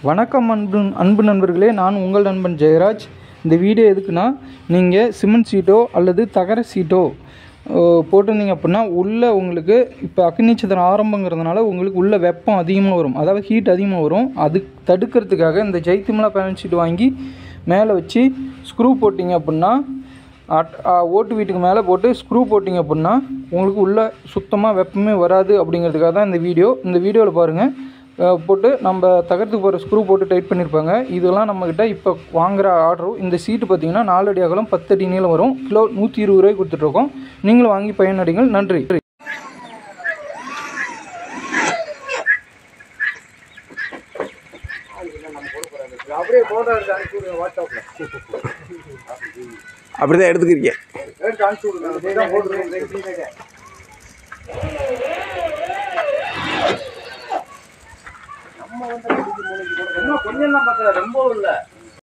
வணக்கம் அன்பு நண்பர்களே, நான் உங்கள் நண்பன் ஜெயராஜ். இந்த வீடியோ எதுக்குன்னா, நீங்கள் சிமெண்ட் சீட்டோ அல்லது தகர சீட்டோ போட்டிருந்தீங்க அப்படின்னா உள்ளே உங்களுக்கு இப்போ அக்னி நட்சத்திரம் ஆரம்பங்கிறதுனால உங்களுக்கு உள்ளே வெப்பம் அதிகமாக வரும், அதாவது ஹீட் அதிகமாக வரும். அது தடுக்கிறதுக்காக இந்த ஜெய்திமலா பேனல் ஷீட் வாங்கி மேலே வச்சு ஸ்க்ரூ போட்டிங்க அப்படின்னா, ஓட்டு வீட்டுக்கு மேலே போட்டு ஸ்க்ரூ போட்டிங்க அப்படின்னா உங்களுக்கு உள்ளே சுத்தமாக வெப்பமே வராது. அப்படிங்கிறதுக்காக தான் இந்த வீடியோவில் பாருங்கள். போட்டு நம்ம தகரத்துக்கு போகிற ஸ்க்ரூ போட்டு டைட் பண்ணியிருப்பாங்க. இதெல்லாம் நம்மக்கிட்ட இப்போ வாங்குகிற ஆர்டரும். இந்த சீட்டு பார்த்திங்கன்னா 4 அடி அகலம் 10 அடி நீளம் வரும். கிலோ 120 ரூபாய்க்கு கொடுத்துட்ருக்கோம். நீங்களும் வாங்கி பயனடைங்கள். நன்றி. அப்படிதான் எடுத்துக்கிறீங்க. கொஞ்சம் தான் பார்த்தா ரொம்ப இல்லை.